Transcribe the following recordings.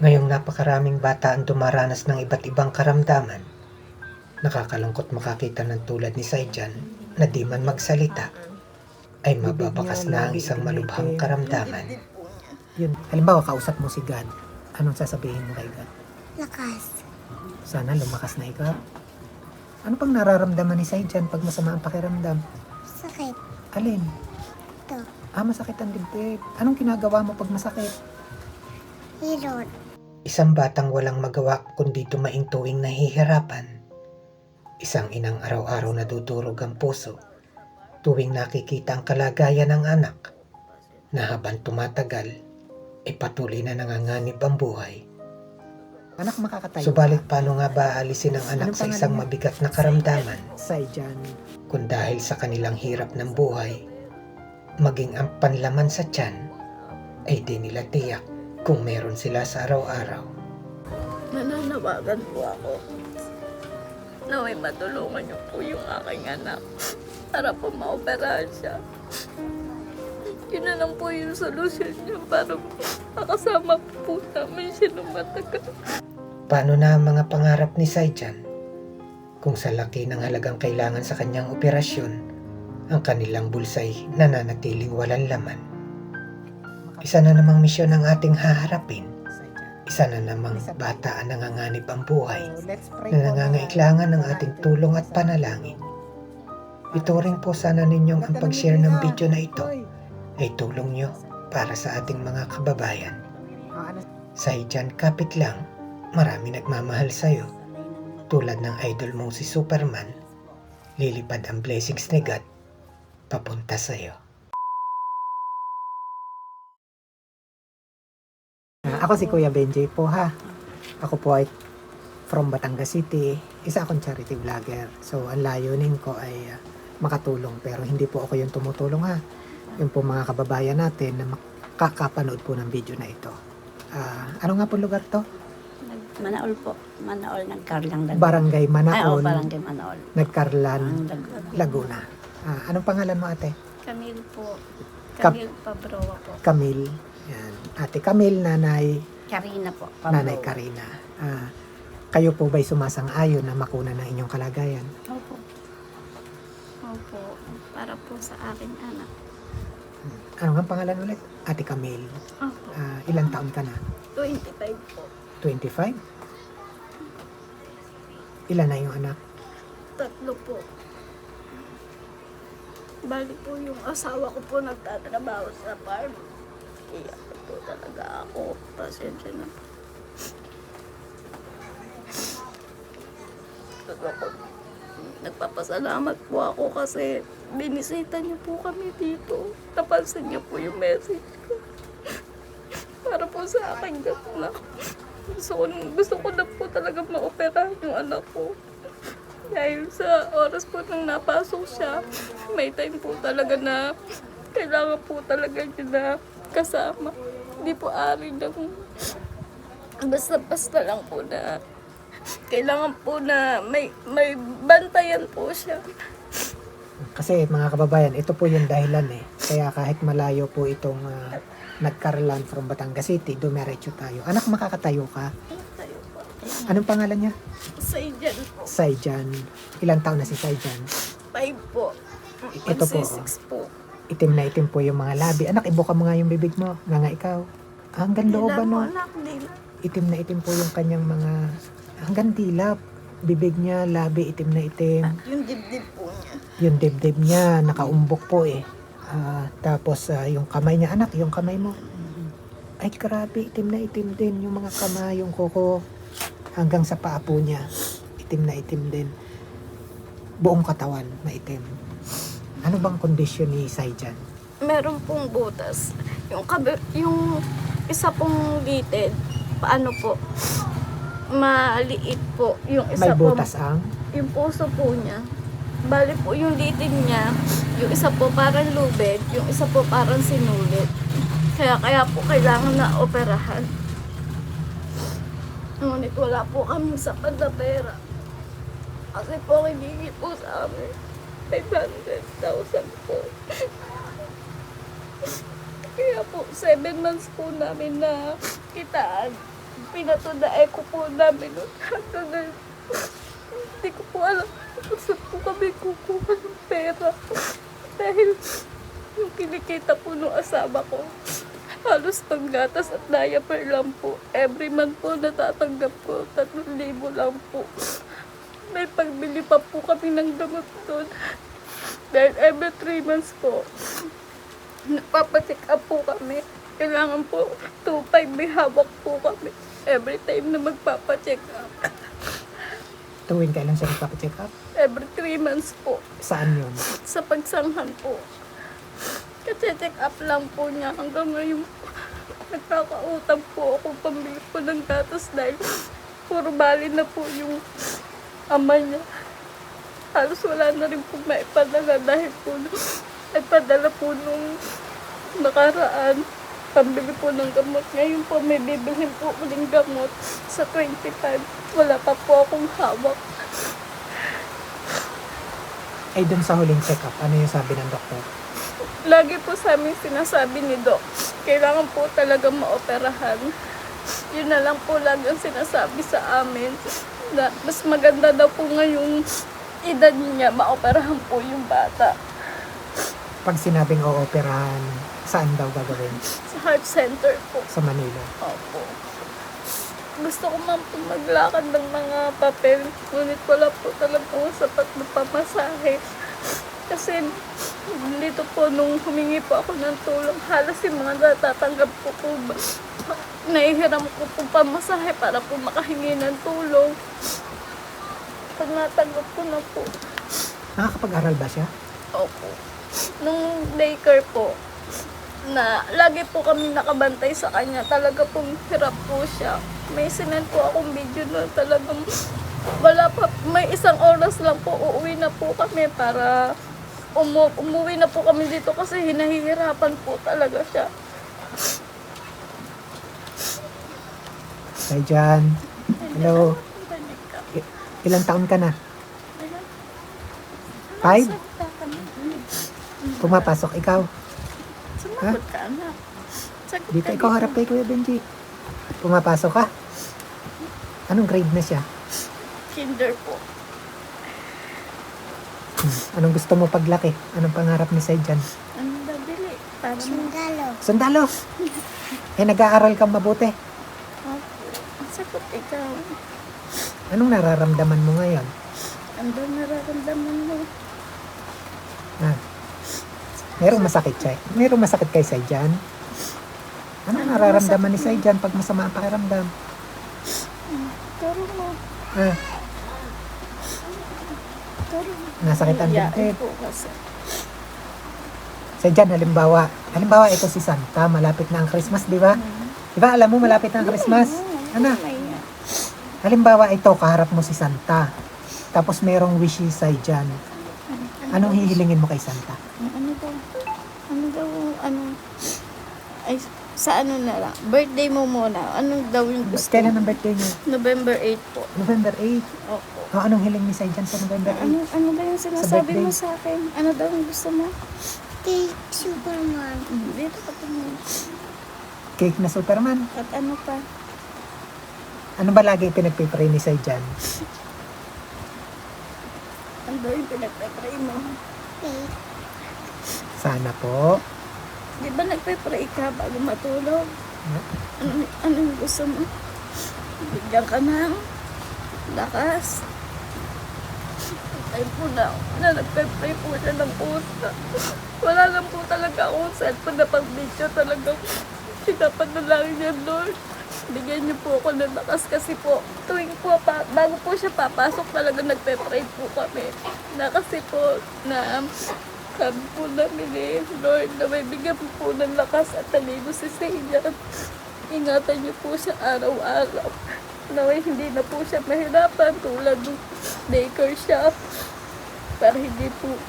Ngayong napakaraming bata ang dumaranas ng iba't ibang karamdaman, nakakalungkot makakita ng tulad ni Saijan na di man magsalita ay mababakas na ang isang malubhang karamdaman. Yun, halimbawa kausap mo si God, anong sasabihin mo kay God? Lakas. Sana lumakas na ikaw. Ano pang nararamdaman ni Saijan pag masama ang pakiramdam? Sakit. Alin? Ito. Masakit ang dibdib. Anong ginagawa mo pag masakit? Hilot. Isang batang walang magawa kundi tumaing tuwing nahihirapan. Isang inang araw-araw nadudurog ang puso tuwing nakikita ang kalagayan ng anak na habang tumatagal ay patuloy na nanganganib ang buhay. Anak, makakatayo Subalit ka. paano nga ba aalisin ang anak Anong sa isang pangalan niya? mabigat na karamdaman Saijan. kung dahil sa kanilang hirap ng buhay, maging ang panlaman sa tiyan ay di nila tiyak kung meron sila sa araw-araw. Nananawagan po ako na may matulungan niyo po yung aking anak para po maoperahan siya. Yun na lang po yung solusyon niya para makasama po namin siya ng matagal. Paano na ang mga pangarap ni Saijan kung sa laki ng halagang kailangan sa kanyang operasyon, ang kanilang bulsay nananatiling walang laman? Isa na namang misyon ang ating haharapin. Isa na namang bata ang nanganganib ang buhay na nangangailangan ng ating tulong at panalangin. Ituring po sana ninyong ang pag-share ng video na ito ay tulong nyo para sa ating mga kababayan. Saijan, kapit lang, marami nagmamahal sa'yo. Tulad ng idol mong si Superman, lilipad ang blessings ni God papunta sa'yo. Ako si Kuya Benjay po ha. Ako po ay from Batangas City. Isa akong charity vlogger. So ang layunin ko ay makatulong, pero hindi po ako yung tumutulong ha. Yung po mga kababayan natin na makakapanood po ng video na ito. Ano nga po lugar to? Manaol po. Manaol, Nagkarlang Laguna. Barangay Ay, oo, Manaon, Barangay Manaol. Nagkarlan, Ang Laguna. Laguna. Anong pangalan mo ate? Camille po. Kap- Camille Pabroa po. Camille. Yan. Ate Camille, nanay, Karina po. nanay Karina. Kayo po ba'y sumasang-ayon na makuna ng inyong kalagayan? Opo. Opo. Para po sa aking anak. Ano nga pangalan ulit? Ate Camille. Opo. Ilang taon ka na? 25 po. 25? Ilan na yung anak? 3 po. Bali po yung asawa ko po nagtatrabaho sa farm. Kaya po talaga ako. Pasensya na po. Nagpapasalamat po ako kasi binisita niyo po kami dito. Napansin niyo po yung message ko. Para po sa akin na gusto ko na po talaga ma-operahan yung anak ko. Dahil sa oras po nang napasok siya, may time po talaga na kailangan po talaga niya na kasama. Hindi po ari lang basta-basta lang po na kailangan po na may bantayan po siya. Kasi mga kababayan, ito po yung dahilan eh. Kaya kahit malayo po itong Nagkarlan from Batangas City, dumiretso tayo. Anak, makakatayo ka? Tayo po. Anong pangalan niya? Sa dyan po. Saijan. Ilang taon na si Saijan? 5 po. Ito po, Magsi-6 po. Itim na itim po yung mga labi. Anak, ibuka mo nga yung bibig mo. Nga ikaw. Hanggang looban no. Anak, dila. Itim na itim po yung kanyang mga hanggang dilap. Bibig niya, labi, itim na itim. Yung dibdib po niya. Yung dibdib niya, nakaumbok po eh. Tapos yung kamay niya, anak, yung kamay mo. Ay grabe, itim na itim din. Yung mga kamay, yung kuko, hanggang sa paa po niya. Itim na itim din. Buong katawan, maitim. Ano bang kondisyon ni Saijan? Meron pong butas. Yung isa pong gitid, paano po, maliit po. Yung isa May butas ang? yung puso po niya. Bali po yung litid niya, yung isa po parang lubid, yung isa po parang sinulit. Kaya po kailangan na operahan. Ngunit wala po kami sapat na pera. Kasi po hiningi po sa amin 500,000 po. Kaya po 7 months po namin na kitaan. pinato na echo po namin nun. Hanggang ngayon, hindi ko po alam kung saan po kami kukuha ng pera. Dahil yung kinikita po ng asawa ko, halos panggatas at diaper lang po. Every month po natatanggap ko, 3,000 lang po. May pagbili pa po kami ng gamot doon. Dahil every 3 months po, nagpapacheck up po kami. Kailangan po 2,500 may hawak po kami. Every time na magpapacheck up. Tuwing kailan siya nagpapacheck up? Every 3 months po. Saan yun? Sa pagsanghan po. Kasi check up lang po niya. Hanggang ngayon, nagkakautang po ako pambili po ng gatas dahil puro bali na po yung ama niya. Halos wala na rin po maipadala dahil po nagpadala po nung nakaraan. Pambili po ng gamot. Ngayon po may bibilhin po uling gamot sa 25. Wala pa po akong hawak. Ay, dun sa huling check up, ano yung sabi ng doktor? Lagi po sa amin sinasabi ni Doc, kailangan po talaga maoperahan. Yun na lang po lagi ang sinasabi sa amin. Na mas maganda daw po ngayong edad niya, maoperahan po yung bata. Pag sinabing ooperahan, saan daw gagawin? Sa heart center po. Sa Manila. Opo. Gusto ko man po maglakad ng mga papel, ngunit wala po talaga po sapat na pamasahe. Kasi dito po nung humingi po ako ng tulong, halos yung mga natatanggap ko po, nahihiram ko po pamasahe para po makahingi ng tulong. Pag natanggap ko na po. Nakakapag-aral ba siya? Opo. Nung daycare po, na lagi po kami nakabantay sa kanya, talaga pong hirap po siya. May sinend po akong video na talagang wala pa, may 1 oras lang po, uuwi na po kami para umuwi na po kami dito kasi hinahihirapan po talaga siya. Hi, Jan. Hello. Ilang taon ka na? 5? Pumapasok ikaw. Sumagot ka, anak. Sagot Dito ka ikaw harap kay Kuya Benji. Pumapasok ka? Anong grade na siya? Kinder po. Anong gusto mo paglaki? Anong pangarap ni Saijan? Ano babili? Para mo. Sundalo. Sundalo! Eh, nag-aaral kang mabuti. Opo. Sagot ikaw. Anong nararamdaman mo ngayon? Ano daw nararamdaman mo? Ah, merong masakit siya. Merong masakit kay Saijan. Anong nararamdaman ni Saijan pag masama ang pakiramdam? Turo mo. Ah, Turo mo. nasakit ang Iyain dibdib. po kasi. Saijan, halimbawa ito si Santa, malapit na ang Christmas, di ba? Di ba, alam mo, malapit na ang Christmas? Ano? Halimbawa ito, kaharap mo si Santa. Tapos merong wish si Saijan. Anong hihilingin mo kay Santa? Ano daw, ay, sa ano na lang, birthday mo muna. Anong daw yung gusto? Kailan ang birthday niyo? November 8 po. November 8. Opo. O, anong hiling ni Saijan sa November 8? Ano ba yung sinasabi birthday? mo sa akin? Ano daw yung gusto mo? Kay Superman. Dito ka po mo. Cake na Superman. At ano pa? Ano ba lagi pinagpipray ni Saijan? Ano daw yung pinagpapray mo? Kay Sana po. Di ba nagpapray ka bago matulog? Ano yung gusto mo? Bigyan ka ng lakas. Ay po na nagpapray po siya ng pusa. Wala lang po talaga akong cellphone na pag-video talagang sinapan na lang niya, Lord. Bigyan niyo po ako ng lakas kasi po tuwing po bago po siya papasok talaga nagpe-pray po kami. Na kasi po na sabi po namin Lord, na may bigyan po ng lakas at talino si Saijan. Ingatan niyo po siya araw-araw. Naway hindi na po siya mahirapan tulad ng daycare shop.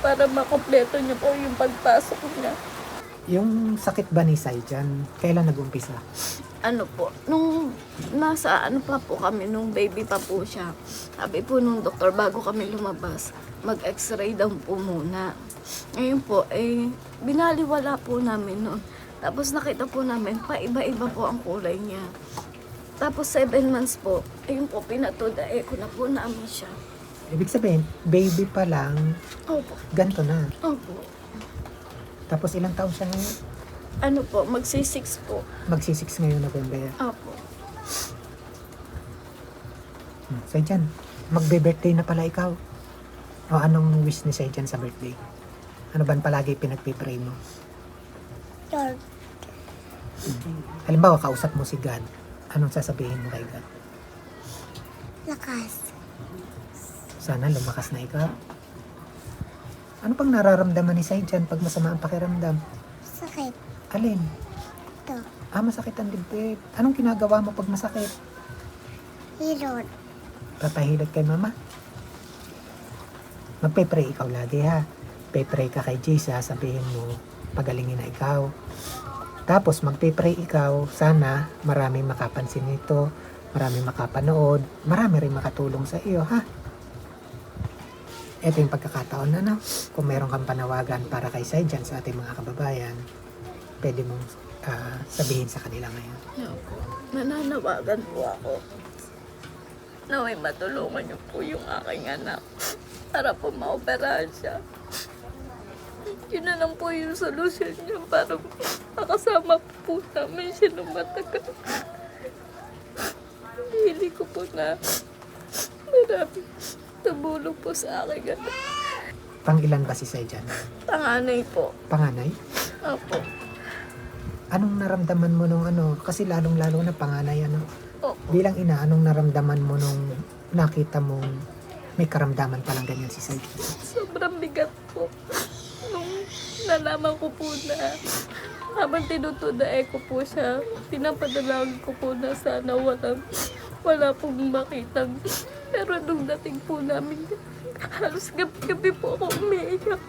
Para makompleto niyo po yung pagpasok niya. Yung sakit ba ni Saijan, kailan nag-umpisa? Ano po, nung nasa ano pa po kami, nung baby pa po siya, sabi po nung doktor bago kami lumabas, mag-x-ray daw po muna. Ngayon po, binaliwala po namin noon. Tapos nakita po namin, paiba-iba po ang kulay niya. Tapos 7 months po, ayun po, pinatudae ko na po namin siya. Ibig sabihin, baby pa lang, Opo. ganito na. Opo. Tapos ilang taon siya ngayon? Ano po, magsi-6 po. Magsi-6 ngayon November. Opo. Saijan, magbe-birthday na pala ikaw. O anong wish ni Saijan sa birthday? Ano ba palagi pinagpipray mo? Lord, Halimbawa, kausap mo si God. Anong sasabihin mo kay God? lakas. Sana lumakas na ikaw. Ano pang nararamdaman ni Saijan pag masama ang pakiramdam? Sakit. Alin? Ito. Masakit ang dibdib. Anong ginagawa mo pag masakit? Hilot. Papahilot kay mama? Magpe-pray ikaw lagi ha. Pe-pray ka kay Jesus, sabihin mo, pagalingin na ikaw. Tapos magpe-pray ikaw, sana maraming makapansin nito, maraming makapanood, marami rin makatulong sa iyo ha. Ito yung pagkakataon na no, kung meron kang panawagan para kay Saijan sa ating mga kababayan, pwede mong sabihin sa kanila ngayon. Opo. Nananawagan po ako. Naway matulungan niyo po yung aking anak para po maoperahan siya. Yun na lang po yung solusyon niya para makasama po namin siya ng matagal. Hili ko po na marami tumulong po sa akin. Pang-ilan ba si Saijan? Panganay po. Panganay? Opo. Anong naramdaman mo nung ano? Kasi lalong-lalo na panganay ano? Opo. Bilang ina, anong naramdaman mo nung nakita mong may karamdaman palang ganyan si Saijan? Sobrang bigat po. Nung nalaman ko po na habang tinutudae ko po siya, pinapadalangin ko po na sana wala pong makitang. Pero nung dating po namin, halos gabi-gabi po ako umiiyak.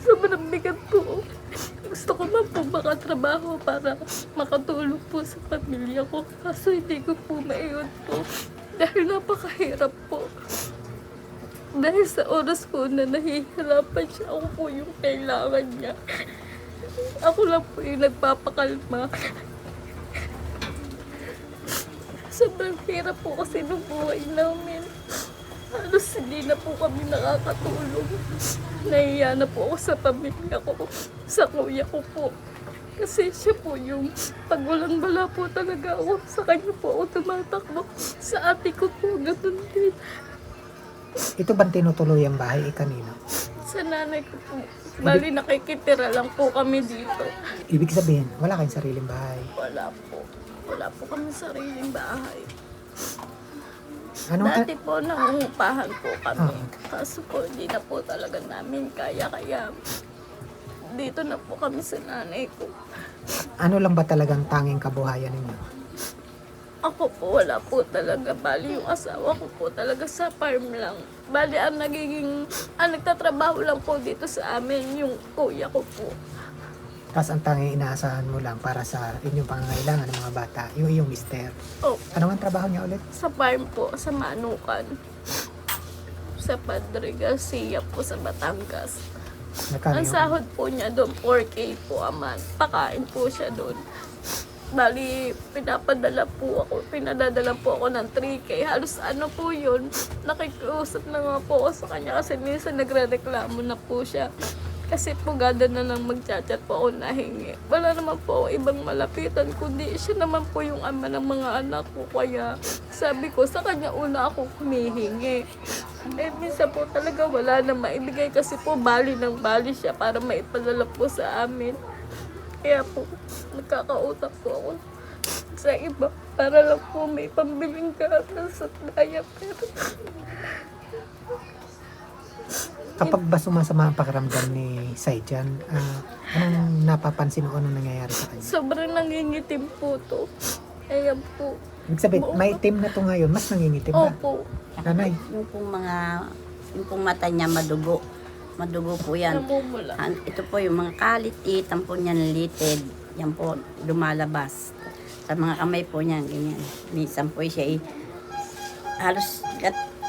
Sobrang bigat po. Gusto ko man po makatrabaho para makatulong po sa pamilya ko. Kaso hindi ko po maiyon po. Dahil napakahirap po. Dahil sa oras po na nahihirapan siya, ako po yung kailangan niya. Ako lang po yung nagpapakalma. Sobrang hirap po kasi ng buhay namin. Halos hindi na po kami nakakatulong. Nahiya na po ako sa pamilya ko, sa kuya ko po. Kasi siya po yung pag walang bala po talaga ako, sa kanya po ako tumatakbo. Sa ate ko po, ganun din. Ito bang tinutuloy ang bahay kanino? Sa nanay ko po. Bali, nakikitira lang po kami dito. Ibig sabihin, wala kayong sariling bahay. Wala po. Wala po kami sariling bahay. Anong, Dati po, nangungupahan po kami. Oo. Kaso po, hindi na po talaga namin kaya. Kaya, dito na po kami sa nanay ko. ano lang ba talagang tanging kabuhayan ninyo? Ako po, wala po talaga. Bali, yung asawa ko po talaga sa farm lang. Bali, ang nagtatrabaho lang po dito sa amin, yung kuya ko po. Tapos ang tanging inaasahan mo lang para sa inyong pangangailangan ng mga bata, yung iyong mister. Oh, Ano ang trabaho niya ulit? sa farm po, sa Manukan. Sa Padre Garcia po, sa Batangas. Nagkano Ang yung- sahod po niya doon, 4K po a month. Pakain po siya doon. Bali, pinadadala po ako ng 3K. Halos ano po yun, nakikiusap na nga po ako sa kanya kasi minsan nagre-reklamo na po siya. Kasi po gada na lang magchat-chat po ako nahingi. Wala naman po ako ibang malapitan, kundi siya naman po yung ama ng mga anak ko. Kaya sabi ko, sa kanya una ako humihingi. Eh, minsan po talaga wala na maibigay kasi po bali ng bali siya para maipadala po sa amin. Kaya po, nagkakautap po ako sa iba para lang po may pambiling gatas at diaper. Kapag ba sumasama ang pakiramdam ni Saijan, anong napapansin o anong nangyayari sa kanya? Sobrang nangingitim po to. Ayan po. Ibig sabihin, may itim na to ngayon, mas nangingitim ba? Opo. Nanay, Yung pong mata niya madugo. Madugo po yan. Namumula. Ito po yung mga kalitit, ang po niya nalitid. Yan po lumalabas. Sa mga kamay po niya, ganyan. Minsan po siya halos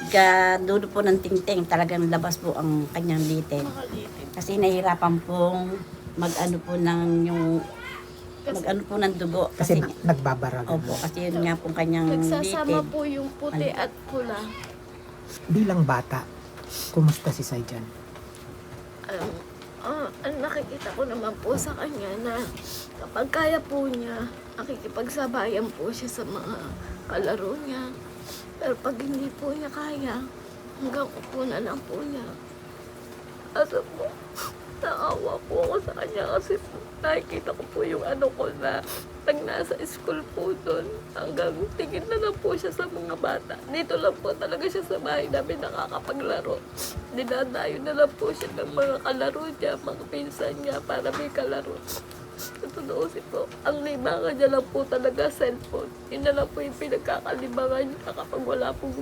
gadudo po ng tingting. Talagang labas po ang kanyang litid. Kasi nahihirapan pong mag-ano po ng yung mag-ano po ng dugo. Kasi Kasi, nagbabara. opo, kasi yun nga po kanyang Nagsasama litid. po yung puti at pula. Bilang bata, kumusta si Saijan? Ang nakikita ko naman po sa kanya na kapag kaya po niya, nakikipagsabayan po siya sa mga kalaro niya. Pero pag hindi po niya kaya, hanggang upo na lang po niya. Asa po, naawa po ako sa kanya kasi po, nakikita ko po yung ano ko na pag nasa school po doon, hanggang tingin na lang po siya sa mga bata. Dito lang po talaga siya sa bahay namin nakakapaglaro. Dinadayo na lang po siya ng mga kalaro niya, mga pinsan niya para may kalaro. Tutuusin po, ang libangan niya lang po talaga cellphone. Yun na lang po yung pinagkakalibangan niya kapag wala pong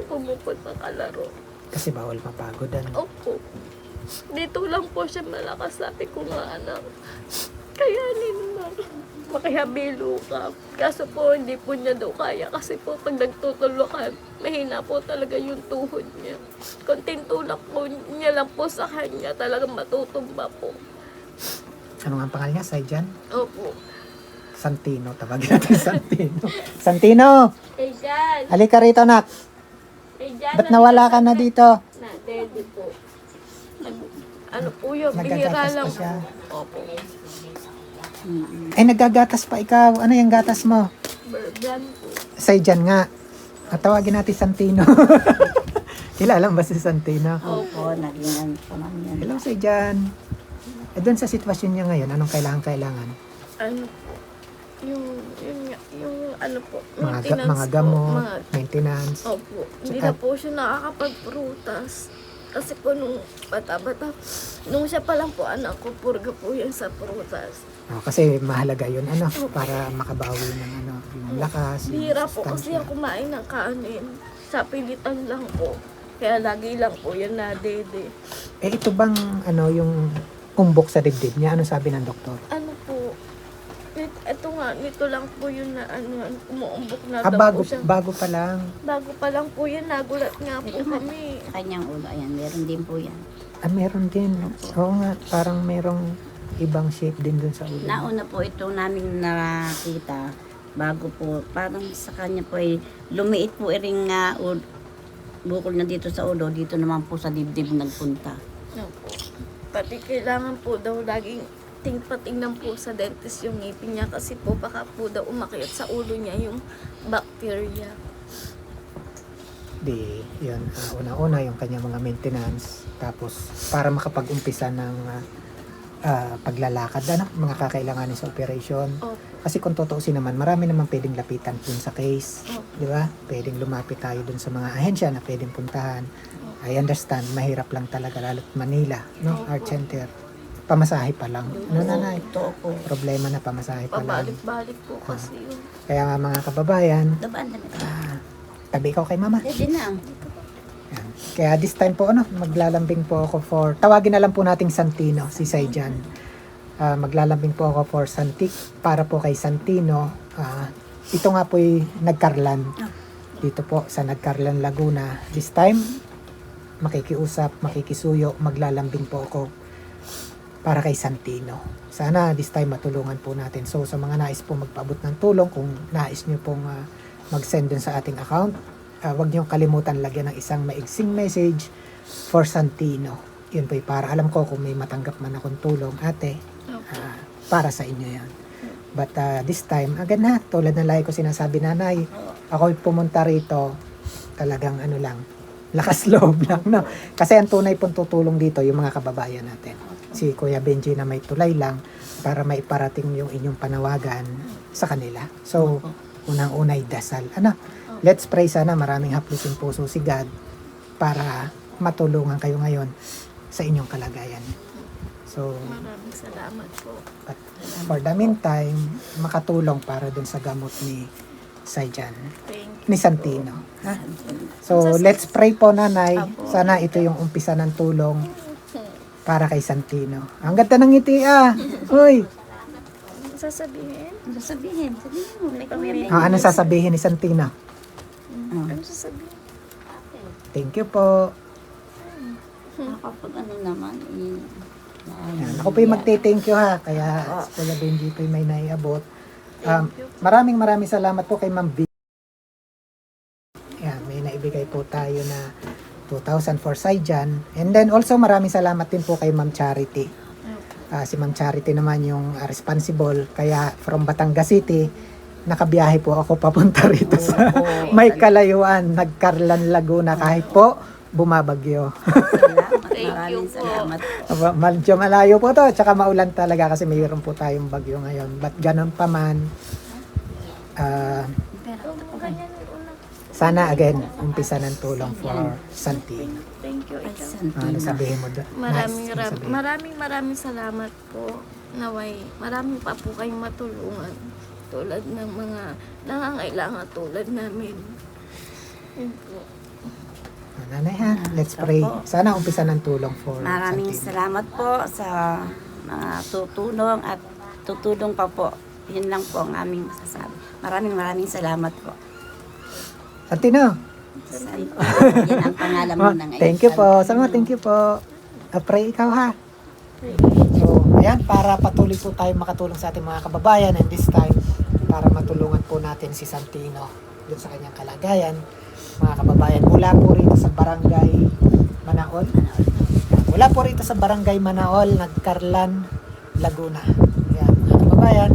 pumupunta kalaro. Kasi bawal mapagod. Ano? Opo. Dito lang po siya malakas. Sabi ko nga, anak, kayanin mo. Makihabilo ka. Kaso po, hindi po niya daw kaya. Kasi po, pag nagtutulukan, mahina po talaga yung tuhod niya. Konting tulak po niya lang po sa kanya, talagang matutumba po. Ano nga ang pangalan niya? Saijan? Opo. Santino. Tawagin natin Santino. Santino! Eh, Jan! Halika rito, anak. Eh, Jan! Ba't nawala ka na dito? Na, daddy po. Ano po yun, bihira Nagagatas lang pa siya. po. Opo. Ay, naggagatas pa ikaw. Ano yung gatas mo? Berban po. Saijan nga. Tawagin natin Santino. Kilala mo ba si Santino? Opo, naging ano po namin yan. Hello, Saijan. Eh, doon sa sitwasyon niya ngayon, anong kailangan? Ano po, yung ano po, Mga, maintenance mga po, gamot, mga, maintenance. opo, hindi na po siya nakakapagprutas. Kasi po nung bata-bata, nung siya pa lang po anak ko, purga po yan sa prutas. Oh, kasi mahalaga yun, ano, para makabawi ng ano, yung lakas, yung Bihira po kasi sustansya. yung kumain ng kanin. Sa pilitan lang po. Kaya lagi lang po yan na dede. Eh, ito bang, ano, yung umbok sa dibdib niya? Ano sabi ng doktor? Ano po, ito nga, nito lang po yun na ano, umuumbok na Ah, daw po siya. bago pa lang. Bago pa lang po yan, nagulat nga po kami. Sa kanyang ulo, ayan, meron din po yan. Ah, meron din. Oo nga, parang merong ibang shape din dun sa ulo. Nauna po ito namin nakita bago po, parang sa kanya po ay lumiit po ring bukol na dito sa ulo, dito naman po sa dibdib nagpunta. Opo. Pati kailangan po daw laging patingnan po sa dentist yung ngipin niya kasi po baka po daw umakyat sa ulo niya yung bacteria. Di, yun, una-una yung kanyang mga maintenance. Tapos, para makapag-umpisa ng paglalakad, ano, mga kakailanganin sa operation. Opo. Kasi kung tutuusin naman, marami naman pwedeng lapitan dun sa case. Opo. Di ba? Pwedeng lumapit tayo dun sa mga ahensya na pwedeng puntahan. I understand, mahirap lang talaga, lalo't Manila, no? Art Center. Pamasahe pa lang. Ano, nanay? Ito po. Problema na pamasahe pa lang. Pabalik-balik po kasi yun. Kaya nga mga kababayan, Dabaan na ito. tabi ikaw kay mama. Pwede na. Yan. Kaya this time po, ano, maglalambing po ako for, tawagin na lang po nating Santino, si Saijan. Maglalambing po ako for Santik, para po kay Santino. Ito nga po'y nagkarlan. Dito po sa Nagkarlan, Laguna. This time, makikiusap, makikisuyo, maglalambing po ako para kay Santino. Sana this time matulungan po natin. So sa mga nais po magpaabot ng tulong, kung nais nyo pong mag-send dun sa ating account, huwag nyo kalimutan lagyan ng isang maigsing message for Santino. Yun po, para alam ko kung may matanggap man akong tulong, ate, para sa inyo yan. But this time, agad na, tulad ng lagi ko sinasabi, nanay, ako'y pumunta rito, talagang ano lang, lakas loob lang, no? Kasi ang tunay pong tutulong dito, yung mga kababayan natin. Si Kuya Benji na may tulay lang, para maiparating yung inyong panawagan sa kanila. So, unang-unay dasal. Ano? Let's pray sana maraming haplusin puso si God para matulungan kayo ngayon sa inyong kalagayan. So, Maraming salamat po. but for the meantime, makatulong para dun sa gamot ni Saijan, Thank you. ni Santino. Ha? So, let's pray po, nanay. Sana ito yung umpisa ng tulong para kay Santino. Ang ganda ng ngiti, Uy! Sasabihin? Sabihin mo. May kuya Ano sasabihin ni Santino? Ano sasabihin? Thank you po. Kapag ano naman, Yan. Ako po yung magte-thank you ha. Kaya si Kuya Benji po yung may naiabot. Maraming salamat po kay Ma'am V. Yan, may naibigay po tayo na 2,000 for Saijan. And then also maraming salamat din po kay Ma'am Charity. Si Ma'am Charity naman yung responsible. Kaya from Batangas City, nakabiyahe po ako papunta rito sa may kalayuan. Nagkarlan Laguna kahit po bumabagyo. Maraming salamat. Medyo malayo po to. Tsaka maulan talaga kasi mayroon po tayong bagyo ngayon. But ganun pa man, sana again, umpisa ng tulong for Santino. Thank you. Ay, Ikaw. Ano Santina. sabihin mo doon? Maraming salamat po. Naway, marami pa po kayong matulungan. Tulad ng mga nangangailangan tulad namin. Yun po. Nanay ha, let's pray. Sana umpisa ng tulong for Maraming Santino. salamat po sa mga tutulong at tutulong pa po. Yun lang po ang aming masasabi. Maraming salamat po. Santino, Yan ang pangalan mo ng thank you po. Salamat, thank you po. Pray ikaw ha. So, ayan, para patuloy po tayo makatulong sa ating mga kababayan and this time, para matulungan po natin si Santino dun sa kanyang kalagayan. Mga kababayan, mula po rito sa Barangay Manaol. Mula po rito sa Barangay Manaol, Nagkarlan, Laguna. Ayan, mga kababayan,